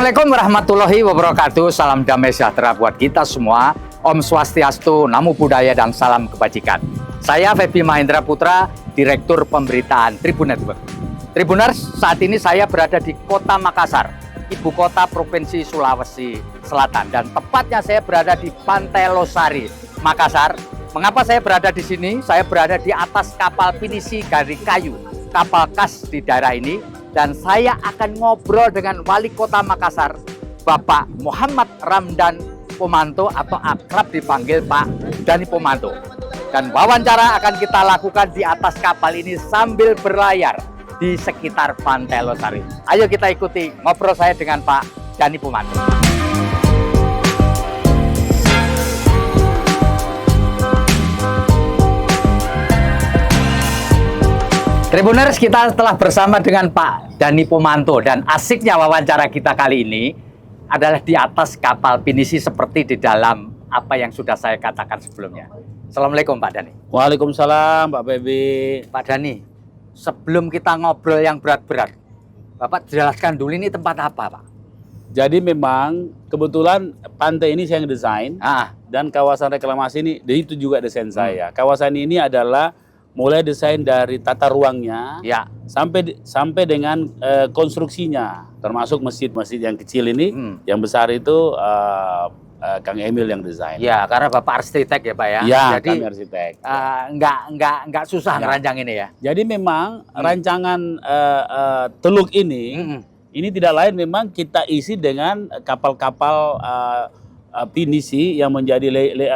Assalamualaikum warahmatullahi wabarakatuh. Salam damai sejahtera buat kita semua. Om Swastiastu, Namo Buddhaya, dan salam kebajikan. Saya Feby Mahendra Putra, Direktur Pemberitaan Tribun Network. Tribuners, saat ini saya berada di Kota Makassar, ibu kota Provinsi Sulawesi Selatan, dan tepatnya saya berada di Pantai Losari, Makassar. Mengapa saya berada di sini? Saya berada di atas kapal pinisi dari kayu, kapal khas di daerah ini. Dan saya akan ngobrol dengan Wali Kota Makassar, Bapak Muhammad Ramdan Pomanto, atau akrab dipanggil Pak Dani Pomanto. Dan wawancara akan kita lakukan di atas kapal ini sambil berlayar di sekitar Pantai Losari. Ayo kita ikuti ngobrol saya dengan Pak Dani Pomanto. Tribuners, kita telah bersama dengan Pak Dani Pomanto, dan asiknya wawancara kita kali ini adalah di atas kapal pinisi seperti di dalam apa yang sudah saya katakan sebelumnya. Assalamualaikum Pak Dani. Waalaikumsalam Pak Feby. Pak Dani, sebelum kita ngobrol yang berat-berat, Bapak jelaskan dulu ini tempat apa Pak? Jadi memang kebetulan pantai ini saya ngedesain dan kawasan reklamasi ini, itu juga desain saya. Kawasan ini adalah mulai desain dari tata ruangnya sampai dengan konstruksinya, termasuk masjid-masjid yang kecil ini, yang besar itu Kang Emil yang desain. Ya, karena Bapak arsitek ya Pak ya. Ya, jadi kami arsitek. Nggak susah ngerancang ini ya. Jadi memang rancangan teluk ini tidak lain, memang kita isi dengan kapal-kapal pinisi yang menjadi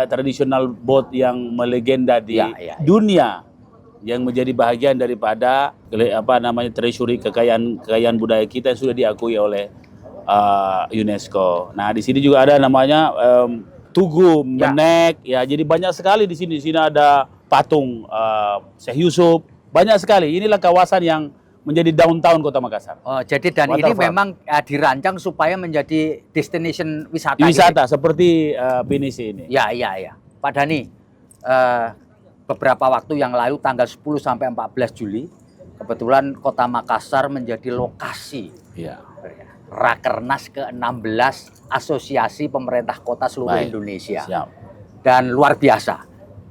tradisional boat yang melegenda di dunia, yang menjadi bagian daripada treasury kekayaan budaya kita yang sudah diakui oleh UNESCO. Nah, di sini juga ada namanya Tugu Menek, ya. Jadi banyak sekali di sini. Di sini ada patung Syekh Yusuf, banyak sekali. Inilah kawasan yang menjadi downtown Kota Makassar. Oh, jadi dan ini memang dirancang supaya menjadi destination wisata. Wisata gitu, seperti pinisi ini. Ya. Pak Dani, beberapa waktu yang lalu tanggal 10 sampai 14 Juli, kebetulan Kota Makassar menjadi lokasi Rakernas ke-16 Asosiasi Pemerintah Kota seluruh Indonesia. Dan luar biasa.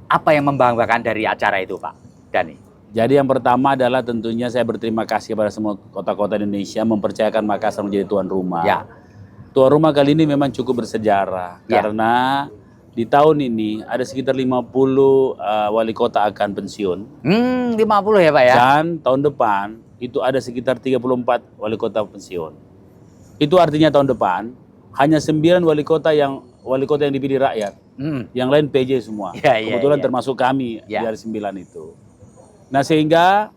Apa yang membanggakan dari acara itu Pak Dani? Jadi yang pertama adalah tentunya saya berterima kasih kepada semua kota-kota Indonesia mempercayakan Makassar menjadi tuan rumah. Tuan rumah kali ini memang cukup bersejarah karena di tahun ini ada sekitar 50 wali kota akan pensiun. 50 ya Pak ya? Dan tahun depan itu ada sekitar 34 wali kota pensiun. Itu artinya tahun depan hanya 9 wali kota yang dipilih rakyat. Yang lain PJ semua. Kebetulan termasuk kami dari 9 itu. Nah, sehingga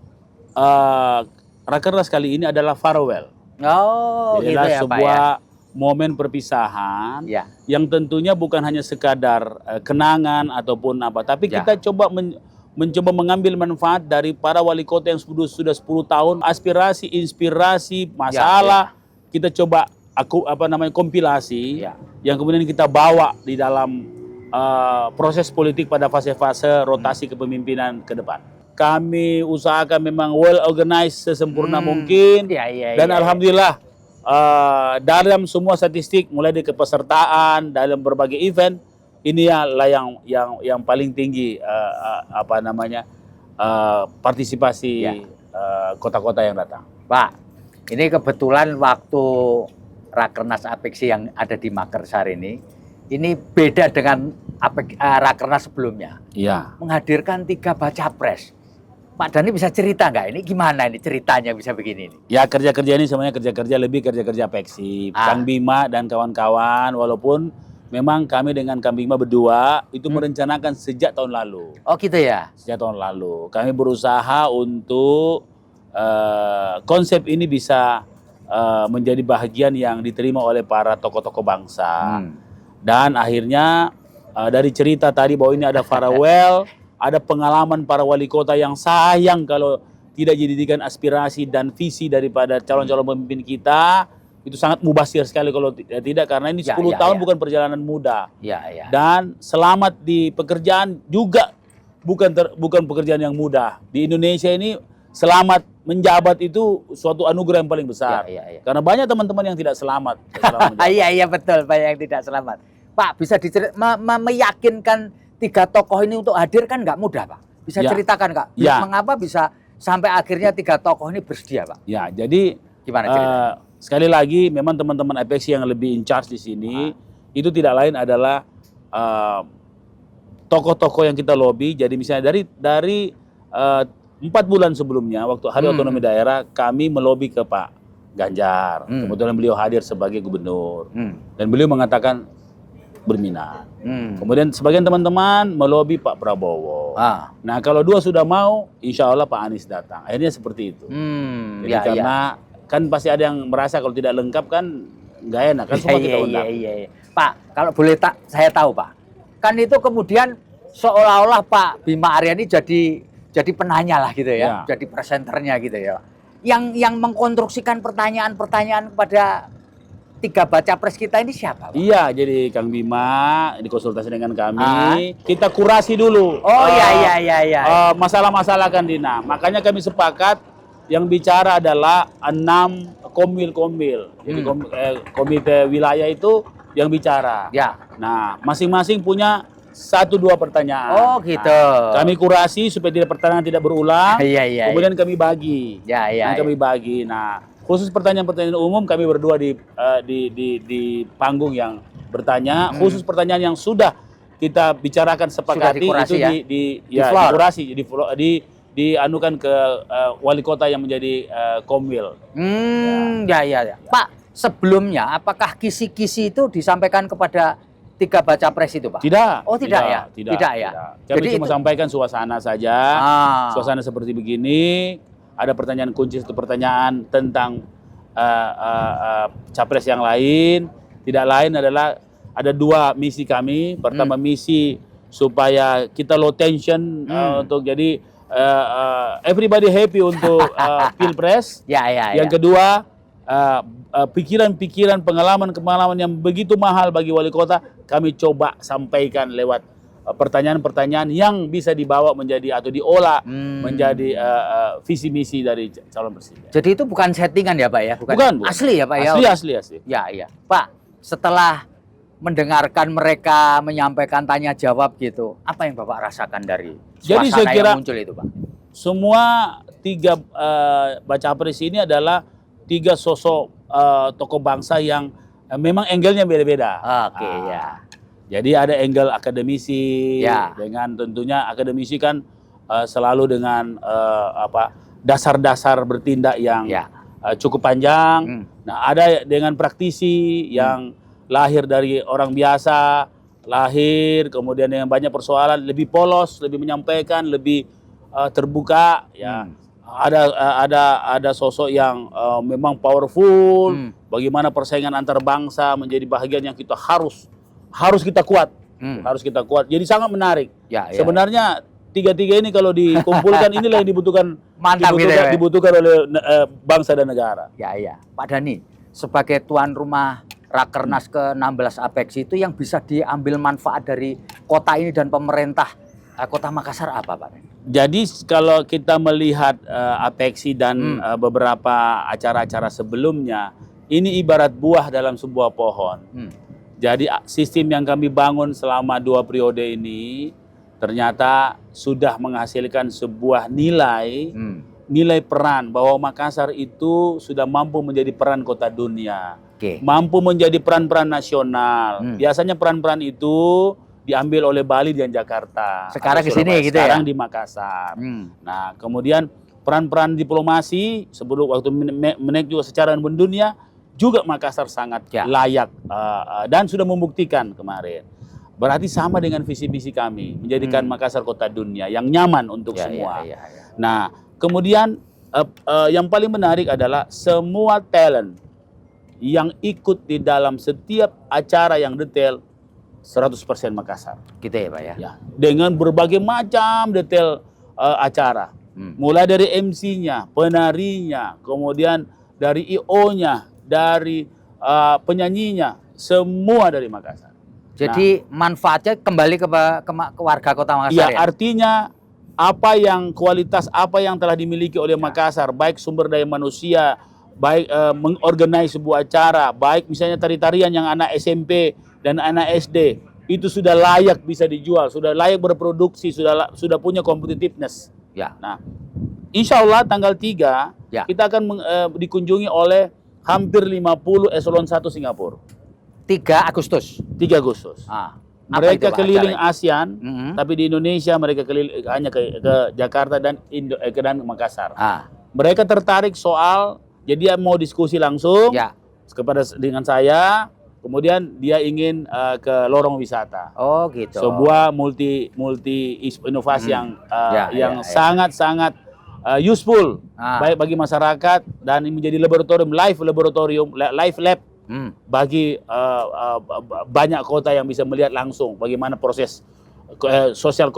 Rakernas kali ini adalah farewell. Jadi gitu ya sebuah Pak ya? Momen perpisahan yang tentunya bukan hanya sekadar kenangan ataupun apa, tapi kita mencoba mengambil manfaat dari para wali kota yang sudah 10 tahun, aspirasi, inspirasi, masalah, kita coba kompilasi yang kemudian kita bawa di dalam proses politik pada fase-fase rotasi kepemimpinan ke depan. Kami usahakan memang well organized sesempurna mungkin, dan alhamdulillah dalam semua statistik mulai dari kepesertaan dalam berbagai event ini lah yang paling tinggi partisipasi kota-kota yang datang. Pak, ini kebetulan waktu Rakernas Apeksi yang ada di Makassar ini beda dengan Rakernas sebelumnya. Menghadirkan 3 baca pres. Pak Dani bisa cerita nggak ini gimana ini ceritanya bisa begini nih? Ya, kerja-kerja ini semuanya kerja-kerja Peksi. Kang Bima dan kawan-kawan, walaupun memang kami dengan Kang Bima berdua itu merencanakan sejak tahun lalu. Oh gitu ya? Sejak tahun lalu. Kami berusaha untuk konsep ini bisa menjadi bahagian yang diterima oleh para tokoh-tokoh bangsa. Dan akhirnya dari cerita tadi bahwa ini ada farewell, ada pengalaman para wali kota yang sayang kalau tidak dijadikan aspirasi dan visi daripada calon-calon pemimpin kita, itu sangat mubazir sekali kalau tidak, karena ini 10 tahun bukan perjalanan mudah. Dan selamat di pekerjaan juga bukan pekerjaan yang mudah. Di Indonesia ini selamat menjabat itu suatu anugerah yang paling besar. Karena banyak teman-teman yang tidak selamat. Iya betul, banyak yang tidak selamat. Pak, bisa meyakinkan 3 tokoh ini untuk hadir kan nggak mudah, Pak. Bisa ceritakan, Kak, mengapa bisa sampai akhirnya 3 tokoh ini bersedia, Pak? Ya, jadi gimana ceritanya? Sekali lagi, memang teman-teman Apeksi yang lebih in charge di sini itu tidak lain adalah tokoh-tokoh yang kita lobby. Jadi misalnya dari 4 bulan sebelumnya, waktu Hari Otonomi Daerah, kami melobi ke Pak Ganjar. Kebetulan beliau hadir sebagai gubernur. Dan beliau mengatakan berminat. Kemudian sebagian teman-teman melobi Pak Prabowo. Nah, kalau 2 sudah mau, insya Allah Pak Anies datang. Akhirnya seperti itu. Jadi karena kan pasti ada yang merasa kalau tidak lengkap kan nggak enak. Kan semua kita undang. Pak, kalau boleh saya tahu, Pak. Kan itu kemudian seolah-olah Pak Bima Arya ini jadi penanya lah gitu ya. Jadi presenternya gitu ya. Yang mengkonstruksikan pertanyaan-pertanyaan kepada 3 baca pres kita ini siapa, Pak? Iya, jadi Kang Bima dikonsultasi dengan kami. Kita kurasi dulu. Oh iya. Masalah-masalah Kandina. Makanya kami sepakat yang bicara adalah 6 komil. Jadi komite wilayah itu yang bicara. Nah, masing-masing punya 1-2 pertanyaan. Oh gitu. Nah, kami kurasi supaya pertanyaan tidak berulang. Kemudian kami bagi. Kami bagi. Nah, khusus pertanyaan-pertanyaan umum kami berdua di panggung yang bertanya. Khusus pertanyaan yang sudah kita bicarakan sepakati itu dikurasi, dianukan ke wali kota yang menjadi komwil. Pak, sebelumnya apakah kisi-kisi itu disampaikan kepada 3 baca pres itu, Pak? Tidak. Oh, tidak. Kami cuma sampaikan suasana saja. Suasana seperti begini. Ada pertanyaan kunci, 1 pertanyaan tentang capres yang lain. Tidak lain adalah ada 2 misi kami. Pertama misi supaya kita low tension untuk jadi everybody happy untuk pilpres. Yang kedua pikiran-pikiran, pengalaman yang begitu mahal bagi wali kota kami coba sampaikan lewat pertanyaan-pertanyaan yang bisa dibawa menjadi atau diolah menjadi visi misi dari calon presiden. Jadi itu bukan settingan ya, Pak ya? Bukan. Asli ya, Pak ya? Asli. Ya. Pak, setelah mendengarkan mereka menyampaikan tanya jawab gitu, apa yang Bapak rasakan dari suasana yang muncul itu, Pak? Semua 3 baca pres ini adalah 3 sosok tokoh bangsa yang memang angle-nya beda-beda. Jadi ada angle akademisi, dengan tentunya akademisi kan selalu dengan dasar-dasar bertindak yang cukup panjang. Nah, ada dengan praktisi yang lahir dari orang biasa, kemudian dengan banyak persoalan, lebih polos, lebih menyampaikan, lebih terbuka. Ada sosok yang memang powerful. Bagaimana persaingan antar bangsa menjadi bahagian yang kita harus kita kuat. Harus kita kuat. Jadi sangat menarik. Sebenarnya 3 ini kalau dikumpulkan inilah yang dibutuhkan oleh bangsa dan negara. Pak Dhani, sebagai tuan rumah Rakernas ke-16 Apeksi itu yang bisa diambil manfaat dari kota ini dan pemerintah Kota Makassar apa, Pak? Jadi kalau kita melihat Apeksi dan beberapa acara-acara sebelumnya, ini ibarat buah dalam sebuah pohon. Jadi sistem yang kami bangun selama 2 periode ini ternyata sudah menghasilkan sebuah nilai peran bahwa Makassar itu sudah mampu menjadi peran kota dunia, mampu menjadi peran-peran nasional. Biasanya peran-peran itu diambil oleh Bali dan Jakarta. Sekarang ke sini gitu ya? Sekarang di Makassar. Nah, kemudian peran-peran diplomasi sebelum waktu menaik juga secara mendunia juga Makassar sangat layak dan sudah membuktikan kemarin. Berarti sama dengan visi misi kami menjadikan Makassar kota dunia yang nyaman untuk semua. Nah, kemudian yang paling menarik adalah semua talent yang ikut di dalam setiap acara yang detail 100% Makassar. Gitu ya, Pak ya? Dengan berbagai macam detail acara. Mulai dari MC-nya, penarinya, kemudian dari IO-nya, dari penyanyinya, semua dari Makassar. Jadi manfaatnya kembali ke warga Kota Makassar ya? Artinya kualitas apa yang telah dimiliki oleh Makassar, baik sumber daya manusia, baik mengorganize sebuah acara, baik misalnya tari-tarian yang anak SMP dan anak SD, itu sudah layak bisa dijual, sudah layak berproduksi, sudah punya competitiveness. Ya. Nah, insya Allah tanggal 3 Ya. kita akan dikunjungi oleh hampir 50 eselon 1 Singapura. 3 Agustus. 3 Agustus. Ah, Mereka apa itu, Pak, keliling acaranya? ASEAN, Mhm. tapi di Indonesia mereka keliling hanya ke Jakarta dan dan Makassar. Ah, Mereka tertarik soal, jadi dia mau diskusi langsung ya. dengan saya, kemudian dia ingin ke lorong wisata. Oh, gitu. Sebuah multi inovasi Ya, yang ya. sangat-sangat useful, Ah. baik bagi masyarakat dan menjadi laboratorium, live lab bagi banyak kota yang bisa melihat langsung bagaimana proses social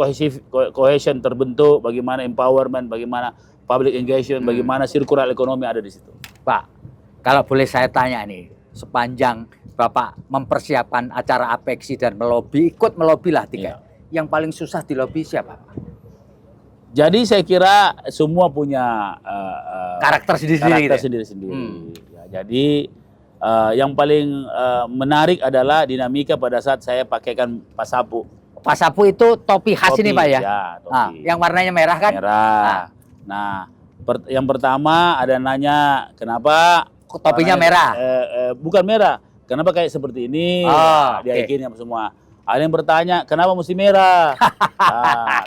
cohesion terbentuk, bagaimana empowerment, bagaimana public engagement, bagaimana circular economy ada di situ. Pak, kalau boleh saya tanya nih, sepanjang Bapak mempersiapkan acara Apeksi dan ikut melobi lah tiket. Iya. Yang paling susah di lobi siapa, Pak? Jadi saya kira semua punya Karakter sendiri-sendiri. karakter gitu ya? sendiri-sendiri. Ya, jadi yang paling menarik adalah dinamika pada saat saya pakaikan pasapu. Pasapu itu topi khas Topi, ini, Pak ya? ya, topi. Ah, yang warnanya merah kan? Merah. Nah, yang pertama ada nanya kenapa Topinya warnanya, merah. bukan merah. Kenapa kayak seperti ini? Oh, Dia oke. yakin semua. Ada yang bertanya kenapa mesti merah?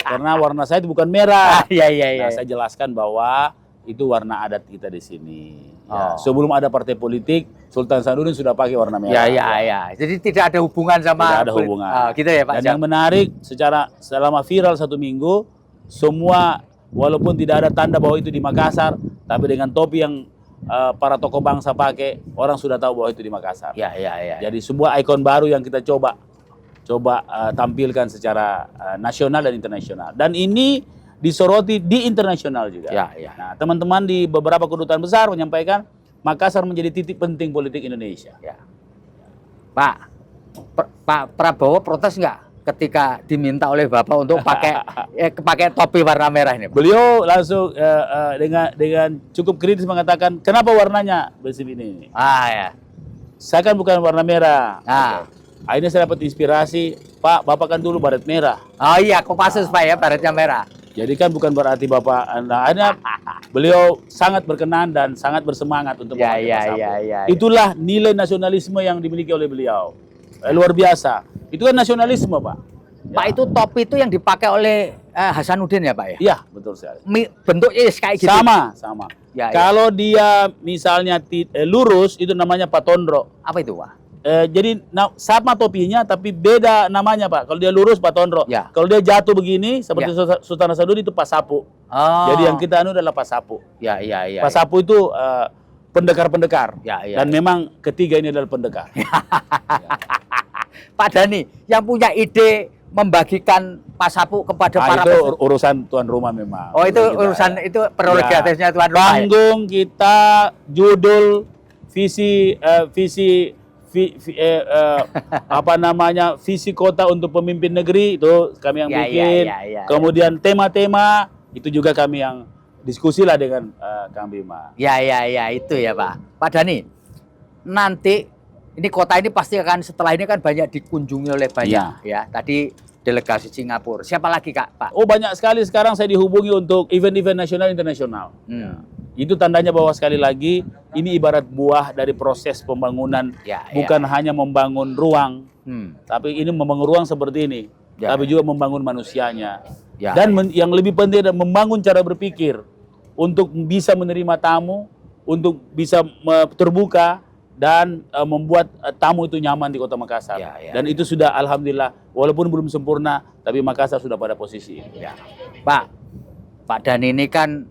Karena warna saya itu bukan merah. Iya, iya, iya. Nah, saya jelaskan bahwa itu warna adat kita di sini. Ya, Oh. sebelum ada partai politik, Sultan Sanudin sudah pakai warna merah. Ya, ya, ya. Jadi tidak ada hubungan sama Tidak ada hubungan. Oh, gitu ya, Pak. Dan yang menarik, selama viral 1 minggu, semua walaupun tidak ada tanda bahwa itu di Makassar, tapi dengan topi yang para tokoh bangsa pakai, orang sudah tahu bahwa itu di Makassar. Ya, ya, ya. Jadi sebuah ikon baru yang kita coba tampilkan secara nasional dan internasional. Dan ini disoroti di internasional juga. Ya, ya. Nah, teman-teman di beberapa kedutaan besar menyampaikan Makassar menjadi titik penting politik Indonesia. Ya. Pak, Pak Prabowo protes nggak ketika diminta oleh Bapak untuk pakai topi warna merah ini, Pak? Beliau langsung dengan cukup kritis mengatakan, kenapa warnanya bersih ini? Ah, ya. Saya kan bukan warna merah. Ah. Akhirnya saya dapat inspirasi, Pak, Bapak kan dulu baret merah. Oh iya, Kopassus Pak ya, baretnya merah. Jadi kan bukan berarti Bapak, nah, akhirnya beliau sangat berkenan dan sangat bersemangat untuk Ya, memakai ya, pasapu. ya, ya. Itulah nilai nasionalisme yang dimiliki oleh beliau. Luar biasa. Itu kan nasionalisme, Pak. Pak, itu topi itu yang dipakai oleh Hasanuddin ya, Pak ya? Iya, betul sekali. Bentuknya kayak gitu. Sama. Ya, ya. Kalau dia misalnya lurus, itu namanya patondro. Apa itu, Pak? Jadi sama topinya tapi beda namanya, Pak. Kalau dia lurus patondro. Ya. Kalau dia jatuh begini seperti Sultan Hasanuddin itu pasapu. Oh. Jadi yang kita anu adalah pasapu. Ya, ya, ya. Pasapu itu pendekar-pendekar. Ya, ya. Dan memang ketiga ini adalah pendekar. Pak Dhani, yang punya ide membagikan pasapu kepada para Itu urusan tuan rumah memang. Oh, itu Kita- urusan itu prerogatifnya tuan rumah. Ya? Panggung kita, judul, visi apa namanya, visi kota untuk pemimpin negeri itu kami yang Ya, bikin. ya. Kemudian tema-tema itu juga kami yang diskusi lah dengan Kang Bima. Ya, itu ya, Pak. Pak Dhani, nanti ini kota ini pasti akan setelah ini kan banyak dikunjungi oleh banyak ya. Tadi delegasi Singapura. Siapa lagi, Kak, Pak? Oh, banyak sekali sekarang saya dihubungi untuk event-event nasional internasional. Itu tandanya bahwa sekali lagi ini ibarat buah dari proses pembangunan, Ya, bukan hanya membangun ruang, tapi ini membangun ruang seperti ini, Ya. tapi juga membangun manusianya. Ya, Dan yang lebih penting adalah membangun cara berpikir untuk bisa menerima tamu, untuk bisa terbuka dan membuat tamu itu nyaman di Kota Makassar. Ya, ya, Dan itu sudah alhamdulillah, walaupun belum sempurna, tapi Makassar sudah pada posisi ini. Ya. Pak Dhani ini kan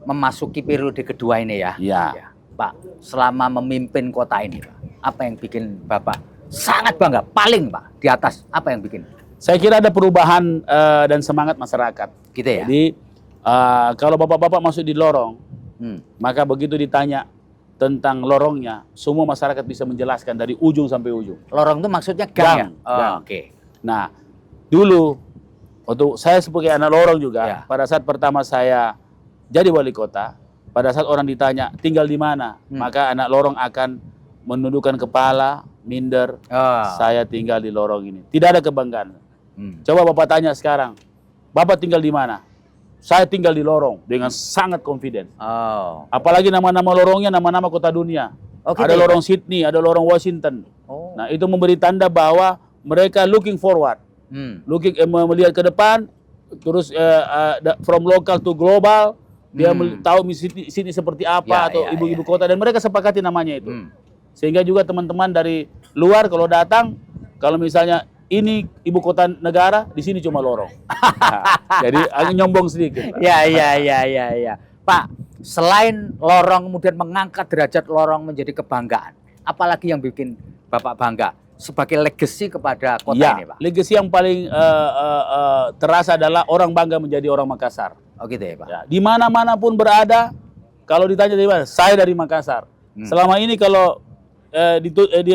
memasuki periode kedua ini ya. Ya. Pak, selama memimpin kota ini, Pak, apa yang bikin Bapak sangat bangga? Paling, Pak, di atas apa yang bikin? Saya kira ada perubahan dan semangat masyarakat. Gitu ya? Jadi kalau bapak-bapak masuk di lorong, maka begitu ditanya tentang lorongnya, semua masyarakat bisa menjelaskan dari ujung sampai ujung. Lorong itu maksudnya gang, ya? Gang. Oke. Nah, dulu Untuk saya sebagai anak lorong juga, Ya. pada saat pertama saya jadi wali kota, pada saat orang ditanya tinggal di mana, maka anak lorong akan menundukkan kepala, minder, saya tinggal di lorong ini. Tidak ada kebanggaan. Coba Bapak tanya sekarang, Bapak tinggal di mana? Saya tinggal di lorong dengan sangat confident. Apalagi nama-nama lorongnya nama-nama kota dunia. Ada lorong Sydney, ada lorong Washington. Nah, itu memberi tanda bahwa mereka looking forward. Melihat ke depan, terus from local to global, dia tahu sini seperti apa atau ibu-ibu kota, dan mereka sepakati namanya itu. Sehingga juga teman-teman dari luar kalau datang, kalau misalnya ini ibu kota negara, di sini cuma lorong. Jadi agak nyombong sedikit. Ya. Pak, selain lorong kemudian mengangkat derajat lorong menjadi kebanggaan, apalagi yang bikin Bapak bangga sebagai legacy kepada kota ini, Pak? Legacy yang paling terasa adalah orang bangga menjadi orang Makassar. Oh gitu ya, Pak? Ya, di mana-mana pun berada, kalau ditanya dari mana, saya dari Makassar. Selama ini kalau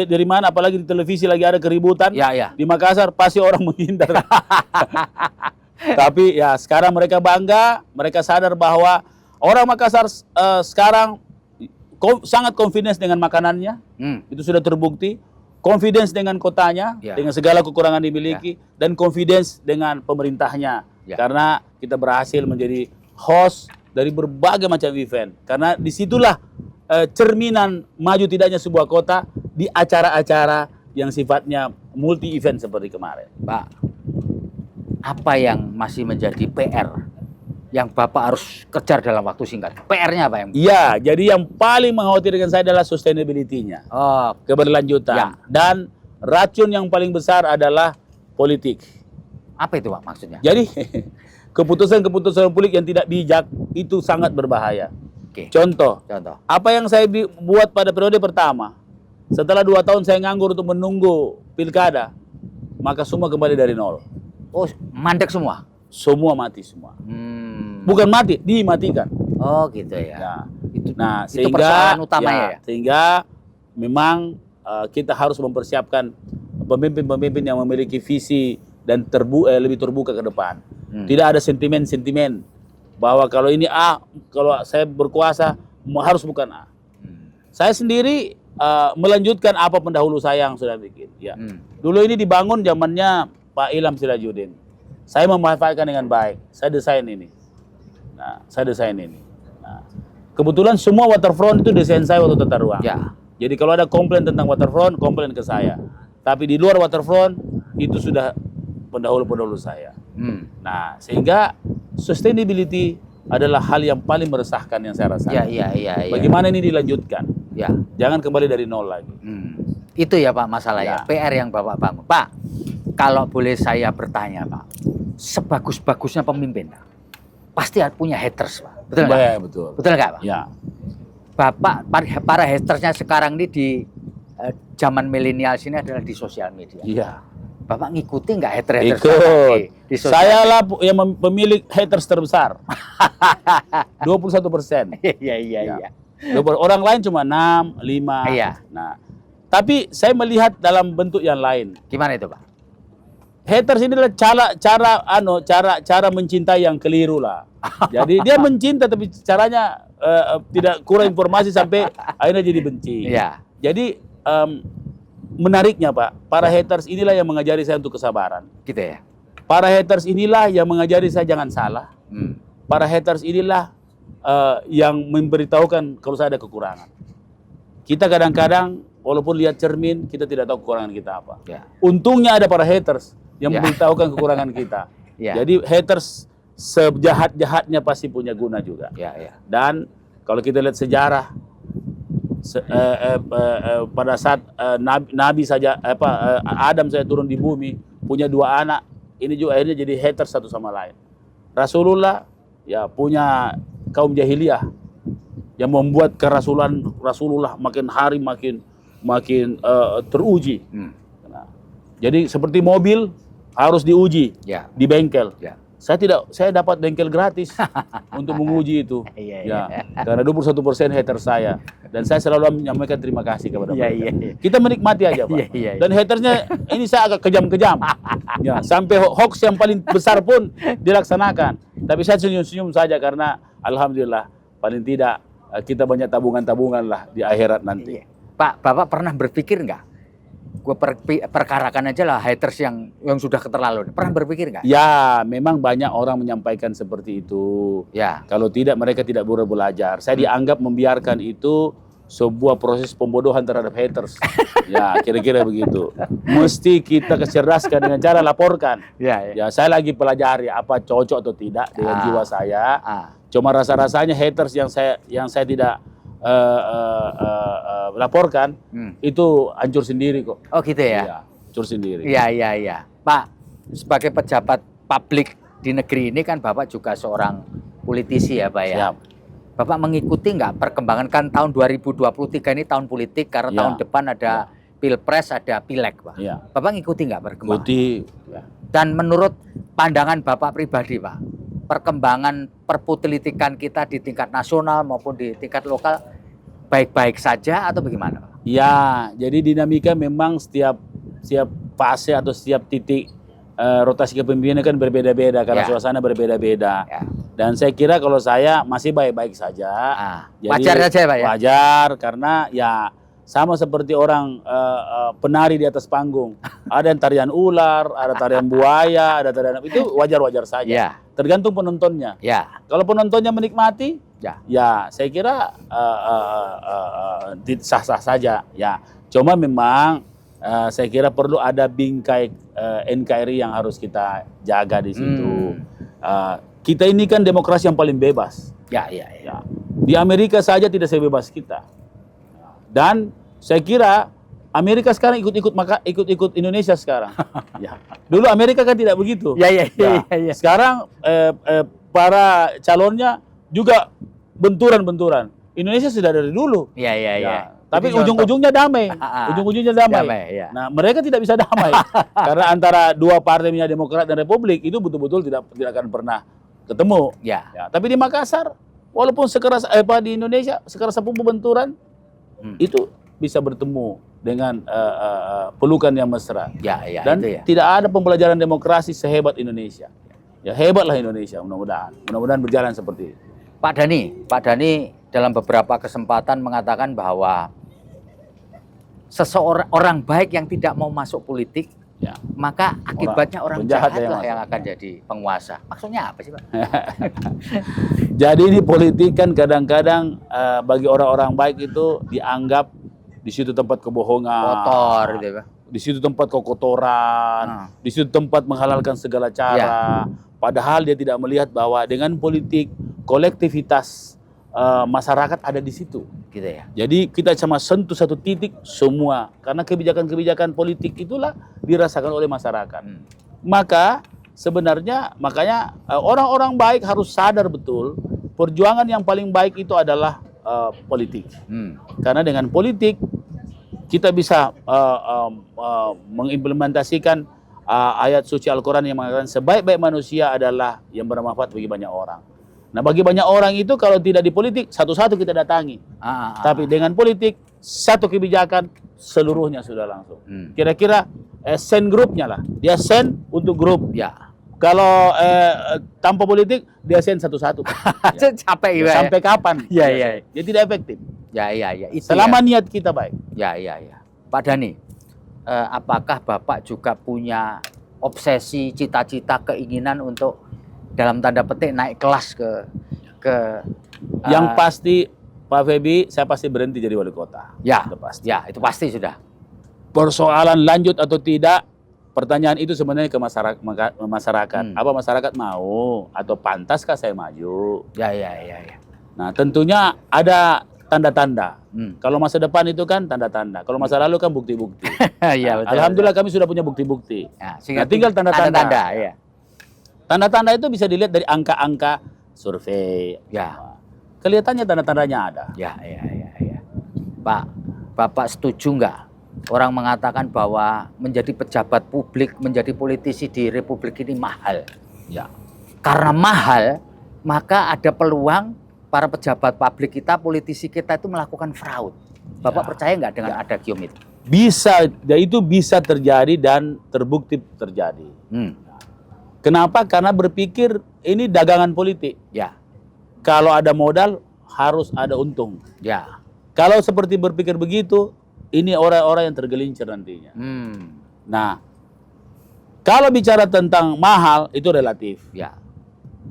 dari mana, apalagi di televisi lagi ada keributan, di Makassar pasti orang menghindar. Tapi ya sekarang mereka bangga, mereka sadar bahwa orang Makassar sekarang sangat confidence dengan makanannya, itu sudah terbukti. Confidence dengan kotanya, dengan segala kekurangan dimiliki, dan confidence dengan pemerintahnya. Karena kita berhasil menjadi host dari berbagai macam event. Karena disitulah cerminan maju tidaknya sebuah kota di acara-acara yang sifatnya multi event seperti kemarin. Pak, apa yang masih menjadi PR yang Bapak harus kejar dalam waktu singkat? PR-nya apa yang? Iya, jadi yang paling mengkhawatirkan saya adalah sustainability-nya, keberlanjutan, dan racun yang paling besar adalah politik. Apa itu, Pak, maksudnya? Jadi keputusan-keputusan politik yang tidak bijak itu sangat berbahaya. Contoh, apa yang saya buat pada periode pertama, setelah 2 tahun saya nganggur untuk menunggu pilkada, maka semua kembali dari nol. Oh, mandek semua? Semua mati semua. Bukan mati, dimatikan. Oh gitu ya. Nah, itu persoalan utamanya ya. Sehingga memang kita harus mempersiapkan pemimpin-pemimpin yang memiliki visi dan lebih terbuka ke depan. Tidak ada sentimen-sentimen bahwa kalau ini A, kalau saya berkuasa harus bukan A. Saya sendiri melanjutkan apa pendahulu saya yang sudah bikin. Ya. Dulu ini dibangun zamannya Pak Ilham Sirajuddin. Saya memanfaatkan dengan baik. Saya desain ini. Nah, kebetulan semua waterfront itu desain saya waktu tata ruang. Jadi kalau ada komplain tentang waterfront, komplain ke saya. Tapi di luar waterfront itu sudah pendahulu-pendahulu saya. Nah, sehingga sustainability adalah hal yang paling meresahkan yang saya rasakan. Bagaimana ini dilanjutkan? Jangan kembali dari nol lagi. Itu ya Pak masalahnya. PR yang Bapak bangun. Pak, kalau boleh saya bertanya, Pak, sebagus-bagusnya pemimpin, pasti punya haters, Pak. Betul nggak? Betul. Betul nggak, Pak? Ya. Bapak, para hatersnya sekarang ini di zaman milenial sini adalah di sosial media. Iya. Bapak ngikuti nggak haters? Ikut. Saya lah yang pemilik haters terbesar. 21%. Iya. Orang lain cuma 6, 5. Nah, tapi saya melihat dalam bentuk yang lain. Gimana itu, Pak? Haters ini adalah cara mencintai yang keliru lah. Jadi dia mencinta tapi caranya tidak kurang informasi sampai akhirnya jadi benci. Jadi menariknya Pak, para haters inilah yang mengajari saya untuk kesabaran. Gitu ya. Para haters inilah yang mengajari saya jangan salah. Para haters inilah yang memberitahukan kalau saya ada kekurangan. Kita kadang-kadang walaupun lihat cermin, kita tidak tahu kekurangan kita apa. Untungnya ada para haters yang memberitahukan kekurangan kita. Jadi haters sejahat-jahatnya pasti punya guna juga. Dan kalau kita lihat sejarah, pada saat Nabi saja, Adam saja turun di bumi, punya 2 anak, ini juga akhirnya jadi haters satu sama lain. Rasulullah ya punya kaum jahiliyah yang membuat Rasulullah makin hari makin teruji. Nah, jadi seperti mobil harus diuji di bengkel. saya dapat bengkel gratis untuk menguji itu. Ya, karena 21% hater saya, dan saya selalu menyampaikan terima kasih kepada mereka. Kita menikmati aja, Pak. Dan hatersnya ini saya agak kejam-kejam. Ya, sampai hoax yang paling besar pun dilaksanakan. Tapi saya senyum-senyum saja karena alhamdulillah paling tidak kita banyak tabungan-tabungan lah di akhirat nanti. Pak, Bapak pernah berpikir nggak? Gue perkarakan aja lah haters yang sudah keterlaluan. Pernah berpikir nggak? Ya, memang banyak orang menyampaikan seperti itu. Ya. Kalau tidak, mereka tidak boleh belajar. Saya dianggap membiarkan itu sebuah proses pembodohan terhadap haters. Ya, kira-kira begitu. Mesti kita kecerdaskan dengan cara laporkan. Ya, saya lagi pelajari apa cocok atau tidak dengan jiwa saya. Cuma rasa-rasanya haters yang saya tidak laporkan itu hancur sendiri kok. Oh gitu ya? Iya, hancur sendiri. Iya. Pak, sebagai pejabat publik di negeri ini kan Bapak juga seorang politisi ya Pak ya? Siap. Bapak mengikuti nggak perkembangan, kan tahun 2023 ini tahun politik karena tahun depan ada pilpres, ada pileg Pak. Ya. Bapak ngikuti nggak perkembangan? Ikuti. Dan menurut pandangan Bapak pribadi Pak, perkembangan perpolitikan kita di tingkat nasional maupun di tingkat lokal baik-baik saja atau bagaimana Pak? Ya, jadi dinamika memang setiap fase atau setiap titik rotasi kepemimpinan kan berbeda-beda karena suasana berbeda-beda. Dan saya kira kalau saya masih baik-baik saja. Jadi, wajar saja Pak ya? Wajar, karena ya sama seperti orang penari di atas panggung. Ada yang tarian ular, ada tarian buaya, ada tarian itu wajar-wajar saja. Tergantung penontonnya. Kalau penontonnya menikmati, ya saya kira sah-sah saja. Ya, cuma memang saya kira perlu ada bingkai NKRI yang harus kita jaga di situ. Kita ini kan demokrasi yang paling bebas. Ya. Di Amerika saja tidak sebebas kita. Dan saya kira Amerika sekarang ikut Indonesia sekarang. Dulu Amerika kan tidak begitu. Sekarang para calonnya juga benturan-benturan. Indonesia sudah dari dulu. Tapi ujung-ujungnya damai. Ujung-ujungnya damai. Nah, mereka tidak bisa damai karena antara dua partai Demokrat dan Republik itu betul-betul tidak akan pernah ketemu. Tapi di Makassar, walaupun sekeras di Indonesia sekeras apapun benturan, itu bisa bertemu dengan pelukan yang mesra. Dan tidak ada pembelajaran demokrasi sehebat Indonesia. Ya, hebatlah Indonesia, mudah-mudahan berjalan seperti itu. Pak Dhani dalam beberapa kesempatan mengatakan bahwa seseorang baik yang tidak mau masuk politik, maka akibatnya orang jahat lah yang akan jadi penguasa. Maksudnya apa sih Pak? Jadi ini politik kan kadang-kadang bagi orang-orang baik itu dianggap di situ tempat kebohongan, kotor gitu ya Pak. Di situ tempat kotoran, di situ tempat menghalalkan segala cara. Padahal dia tidak melihat bahwa dengan politik kolektivitas masyarakat ada di situ. Gitu ya. Jadi kita cuma sentuh satu titik semua, karena kebijakan-kebijakan politik itulah dirasakan oleh masyarakat. Maka sebenarnya makanya orang-orang baik harus sadar betul perjuangan yang paling baik itu adalah politik. Karena dengan politik kita bisa mengimplementasikan ayat suci Al-Quran yang mengatakan sebaik-baik manusia adalah yang bermanfaat bagi banyak orang. Nah, bagi banyak orang itu kalau tidak di politik, satu-satu kita datangi. Tapi dengan politik, satu kebijakan, seluruhnya sudah langsung. Kira-kira send grupnya lah. Dia send untuk grup. Kalau tanpa politik, dia send satu-satu. Capek ya. Sampai kapan? Dia tidak efektif. Itu selama niat kita baik. Pak Dhani, apakah Bapak juga punya obsesi, cita-cita, keinginan untuk dalam tanda petik naik kelas ke yang pasti Pak Febi, saya pasti berhenti jadi wali kota. Itu pasti. Itu pasti sudah. Persoalan lanjut atau tidak, pertanyaan itu sebenarnya ke masyarakat. Apa masyarakat mau atau pantaskah saya maju? Nah, tentunya ada tanda-tanda. Kalau masa depan itu kan tanda-tanda. Kalau masa lalu kan bukti-bukti. Alhamdulillah kami sudah punya bukti-bukti. Nah, tinggal tanda-tanda. Tanda-tanda itu bisa dilihat dari angka-angka survei. Kelihatannya tanda-tandanya ada. Pak, Bapak setuju nggak? Orang mengatakan bahwa menjadi pejabat publik, menjadi politisi di Republik ini mahal. karena mahal, maka ada peluang para pejabat publik kita, politisi kita itu melakukan fraud. Bapak percaya nggak dengan ada gium itu? Bisa, ya itu bisa terjadi dan terbukti terjadi. Kenapa? Karena berpikir ini dagangan politik. Ya. Kalau ada modal harus ada untung. Ya. Kalau seperti berpikir begitu, ini orang-orang yang tergelincir nantinya. Nah, kalau bicara tentang mahal itu relatif. Ya.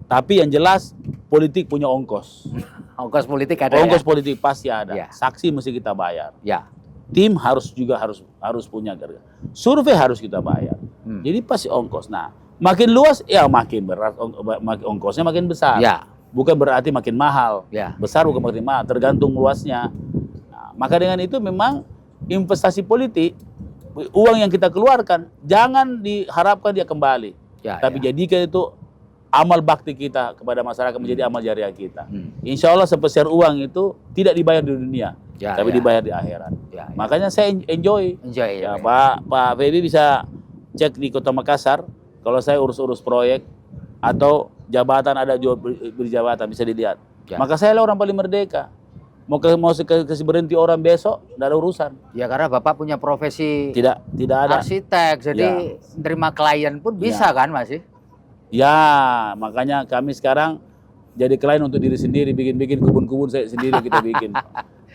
Tapi yang jelas politik punya ongkos. Ongkos politik ada. Ongkos ya? politik pasti ada. Ya. Saksi mesti kita bayar. Ya. Tim harus punya harga. Survei harus kita bayar. Jadi pasti ongkos. Nah, makin luas ya makin berat, ongkosnya makin besar. Ya. Bukan berarti makin mahal. Ya. Besar bukan makin mahal, tergantung luasnya. Nah, maka dengan itu memang investasi politik, uang yang kita keluarkan jangan diharapkan dia kembali. Ya, Tapi ya. jadikan itu amal bakti kita kepada masyarakat, menjadi amal jariah kita. Insya Allah sebesar uang itu tidak dibayar di dunia, Ya, tapi ya. dibayar di akhirat. Ya, ya. Makanya saya enjoy. Enjoy, Ya, ya. Pak Feby bisa cek di Kota Makassar. Kalau saya urus-urus proyek atau jabatan, ada jual beli jabatan, bisa dilihat. Ya. Maka saya lah orang paling merdeka. Mau kasih berhenti orang besok, tidak ada urusan. Ya karena Bapak punya profesi Tidak ada. arsitek, jadi menerima klien pun bisa kan masih? Ya, makanya kami sekarang jadi klien untuk diri sendiri, bikin kebun-kebun saya sendiri kita bikin.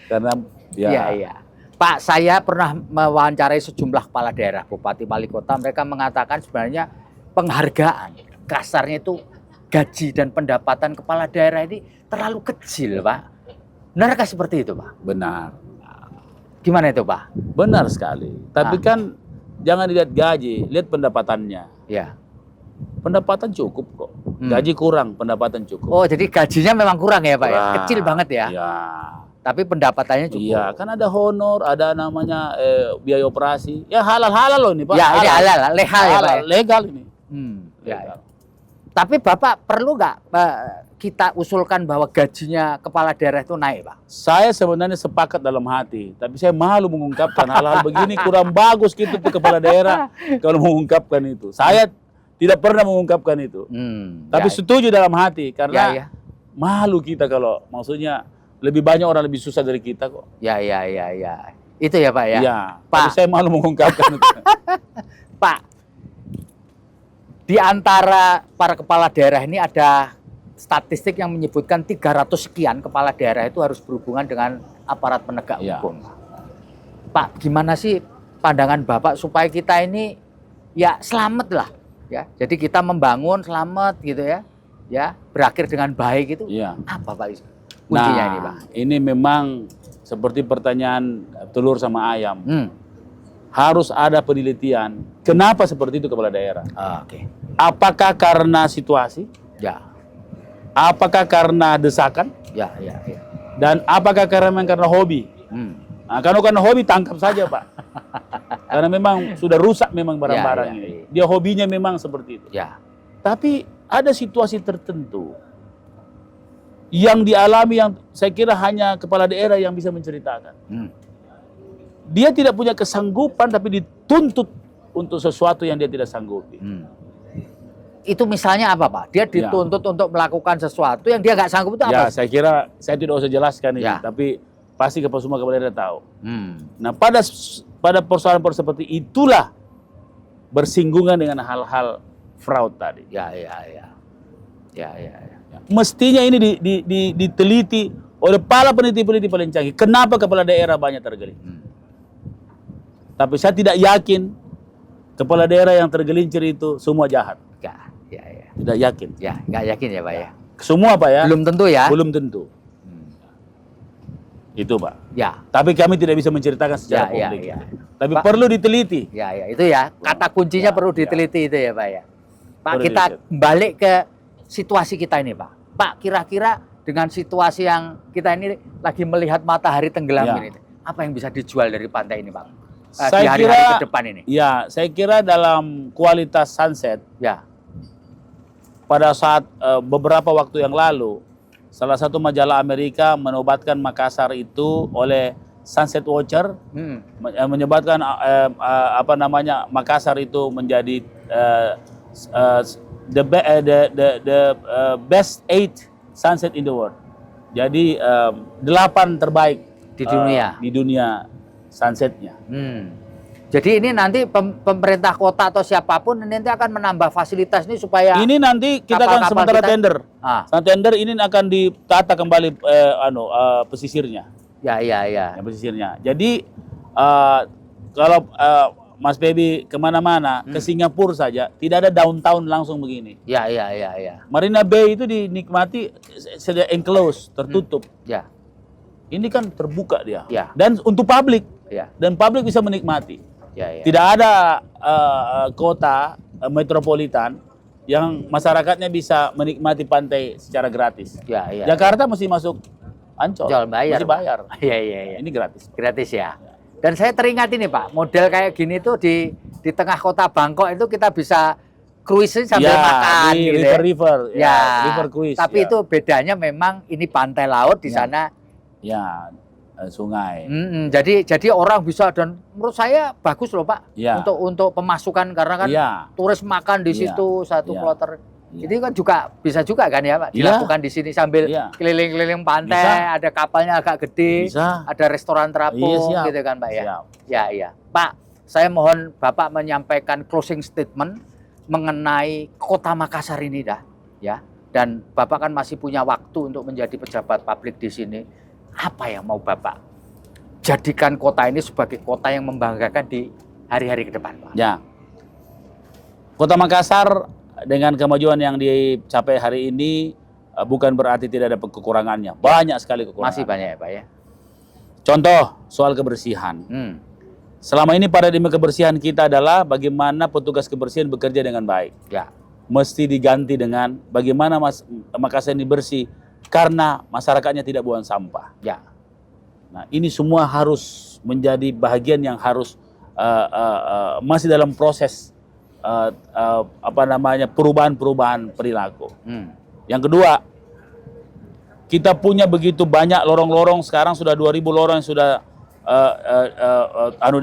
Karena Iya. Pak, saya pernah mewawancarai sejumlah kepala daerah, bupati, wali kota, mereka mengatakan sebenarnya penghargaan kasarnya itu gaji dan pendapatan kepala daerah ini terlalu kecil, Pak. Benarkah seperti itu, Pak? benar. Gimana itu, Pak? Benar sekali. Tapi kan jangan dilihat gaji, lihat pendapatannya. Ya. Pendapatan cukup kok. Gaji kurang, pendapatan cukup. Oh, jadi gajinya memang kurang ya, Pak? Ya? Kurang. Kecil banget ya? Ya. Tapi pendapatannya cukup. Iya, kan ada honor, ada namanya biaya operasi. Ya halal loh ini, Pak. Ya, ini halal, legal ya, Pak? Ya? Legal ini. Ya. Tapi Bapak perlu nggak kita usulkan bahwa gajinya kepala daerah itu naik, Pak? Saya sebenarnya sepakat dalam hati, tapi saya malu mengungkapkan hal-hal begini, kurang bagus gitu tuh kepala daerah kalau mengungkapkan itu. Saya tidak pernah mengungkapkan itu. Tapi setuju dalam hati karena malu kita kalau maksudnya lebih banyak orang lebih susah dari kita kok. Ya. Itu ya, Pak ya? Iya, Pak. tapi saya malu mengungkapkan itu. Pak, di antara para kepala daerah ini ada statistik yang menyebutkan 300 sekian kepala daerah itu harus berhubungan dengan aparat penegak hukum. Pak, gimana sih pandangan Bapak supaya kita ini ya selamat lah, ya. Jadi kita membangun selamat gitu ya, berakhir dengan baik itu. Apa Pak kuncinya ini, Pak? Ini memang seperti pertanyaan telur sama ayam. Harus ada penelitian. Kenapa seperti itu kepala daerah? Oke. Apakah karena situasi? Ya. Apakah karena desakan? Ya. Dan apakah karena hobi? Nah, kalau karena hobi tangkap saja, Pak. Karena memang sudah rusak memang barang-barang ini. Dia hobinya memang seperti itu. Ya. Tapi ada situasi tertentu yang dialami yang saya kira hanya kepala daerah yang bisa menceritakan. Dia tidak punya kesanggupan tapi dituntut untuk sesuatu yang dia tidak sanggupi. Itu misalnya apa, Pak? Dia dituntut untuk melakukan sesuatu yang dia nggak sanggup itu apa? Ya, saya kira saya tidak usah jelaskan ini, tapi pasti semua kepala daerah tahu. Nah, pada persoalan-persoalan seperti itulah bersinggungan dengan hal-hal fraud tadi. Ya. Mestinya ini diteliti oleh para peneliti-peneliti paling canggih. Kenapa kepala daerah banyak tergelincir? Tapi saya tidak yakin kepala daerah yang tergelincir itu semua jahat. Ya. Tidak yakin. Ya, nggak yakin ya, Pak ya. Semua, Pak ya. Belum tentu ya. Belum tentu. Itu, Pak. Ya. Tapi kami tidak bisa menceritakan secara publik. Tapi Pak, perlu diteliti. Ya, itu ya. Kata kuncinya perlu diteliti itu ya, Pak ya. Pak, Perlu kita diteliti. balik ke situasi kita ini, Pak. Pak, kira-kira dengan situasi yang kita ini lagi melihat matahari tenggelam ini, apa yang bisa dijual dari pantai ini, Pak? Di hari-hari ke depan ini. Ya, saya kira dalam kualitas sunset, pada saat beberapa waktu yang lalu, salah satu majalah Amerika menobatkan Makassar itu oleh Sunset Watcher, menyebutkan Makassar itu menjadi best 8 sunset in the world. Jadi 8 terbaik di dunia sunsetnya. Jadi ini nanti pemerintah kota atau siapapun nanti akan menambah fasilitas ini supaya ini nanti kita akan sementara tender. Tender ini akan ditata kembali pesisirnya. Ya, pesisirnya. Jadi kalau Mas Baby kemana-mana ke Singapura saja tidak ada downtown langsung begini. Ya. Marina Bay itu dinikmati sudah enclosed, tertutup. Ya. Ini kan terbuka dia. Ya. Dan untuk publik. Ya. Dan publik bisa menikmati. Ya. Tidak ada kota metropolitan yang masyarakatnya bisa menikmati pantai secara gratis. Ya. Jakarta mesti masuk Ancol. Bayar. Mesti bayar. Iya. Ini gratis. Gratis ya. Dan saya teringat ini Pak, model kayak gini tuh di tengah kota Bangkok itu kita bisa cruise sambil makan di gitu. River. River cruise. Tapi itu bedanya memang ini pantai laut di sana. Ya. Sungai. Jadi orang bisa, dan menurut saya bagus loh Pak untuk pemasukan karena kan turis makan di situ satu kloter. Ini kan bisa juga kan ya Pak dilakukan di sini sambil keliling-keliling pantai, ada kapalnya agak gede, ada restoran terapung gitu kan Pak ya. Ya. Pak, saya mohon Bapak menyampaikan closing statement mengenai Kota Makassar ini ya. Dan Bapak kan masih punya waktu untuk menjadi pejabat publik di sini. Apa yang mau Bapak jadikan kota ini sebagai kota yang membanggakan di hari-hari ke depan, Pak? Ya. Kota Makassar dengan kemajuan yang dicapai hari ini bukan berarti tidak ada kekurangannya. Banyak sekali kekurangan. Masih banyak ya, Pak ya. Contoh soal kebersihan. Selama ini paradigma kebersihan kita adalah bagaimana petugas kebersihan bekerja dengan baik. Ya. Mesti diganti dengan bagaimana Makassar ini bersih karena masyarakatnya tidak buang sampah. Ya. Nah, ini semua harus menjadi bagian yang harus masih dalam proses perubahan perilaku. Yang kedua, kita punya begitu banyak lorong-lorong, sekarang sudah 2.000 lorong yang sudah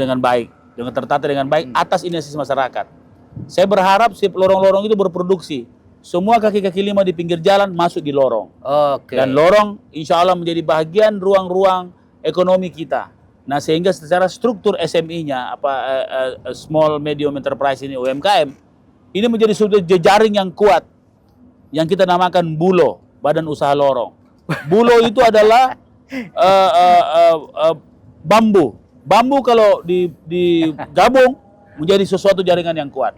dengan baik, dengan tertata dengan baik atas inisiatif masyarakat. Saya berharap si lorong-lorong itu berproduksi. Semua kaki-kaki lima di pinggir jalan masuk di lorong. Dan lorong insya Allah menjadi bagian ruang-ruang ekonomi kita. Nah, sehingga secara struktur SMI-nya, small medium enterprise ini, UMKM, ini menjadi suatu jejaring yang kuat. Yang kita namakan BULO, Badan Usaha Lorong. BULO itu adalah bambu. Bambu kalau digabung menjadi sesuatu jaringan yang kuat.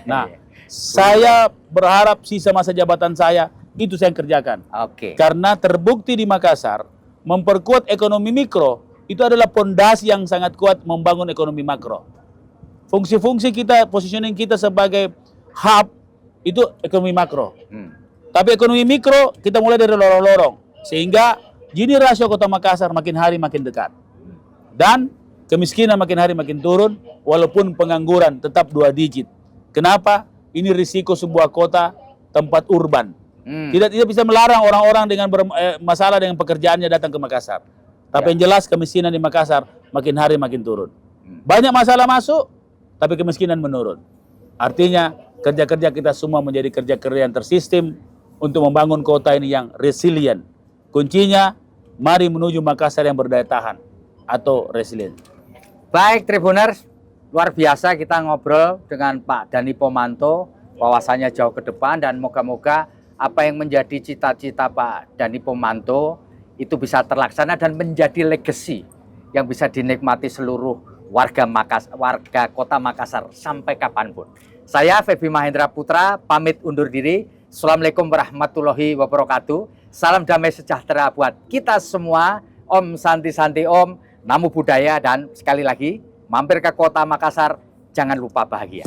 Nah, saya berharap sisa masa jabatan saya itu saya kerjakan. Karena terbukti di Makassar memperkuat ekonomi mikro itu adalah pondasi yang sangat kuat membangun ekonomi makro. Fungsi-fungsi kita, positioning kita sebagai hub itu ekonomi makro. Tapi ekonomi mikro kita mulai dari lorong-lorong sehingga Gini rasio Kota Makassar makin hari makin dekat. Dan kemiskinan makin hari makin turun walaupun pengangguran tetap 2 digit. Kenapa? Ini risiko sebuah kota tempat urban. Tidak bisa melarang orang-orang dengan masalah dengan pekerjaannya datang ke Makassar. Tapi yang jelas kemiskinan di Makassar makin hari makin turun. Banyak masalah masuk, tapi kemiskinan menurun. Artinya kerja-kerja kita semua menjadi kerja-kerja yang tersistem untuk membangun kota ini yang resilient. Kuncinya, mari menuju Makassar yang berdaya tahan atau resilient. Baik Tribuners, luar biasa kita ngobrol dengan Pak Dhani Pomanto, wawasannya jauh ke depan, dan moga-moga apa yang menjadi cita-cita Pak Dhani Pomanto itu bisa terlaksana dan menjadi legacy yang bisa dinikmati seluruh warga Kota Makassar sampai kapanpun. Saya Febi Mahendra Putra pamit undur diri. Assalamualaikum warahmatullahi wabarakatuh. Salam damai sejahtera buat kita semua. Om Santi Santi Om, Namo Buddhaya, dan sekali lagi mampir ke Kota Makassar, jangan lupa bahagia.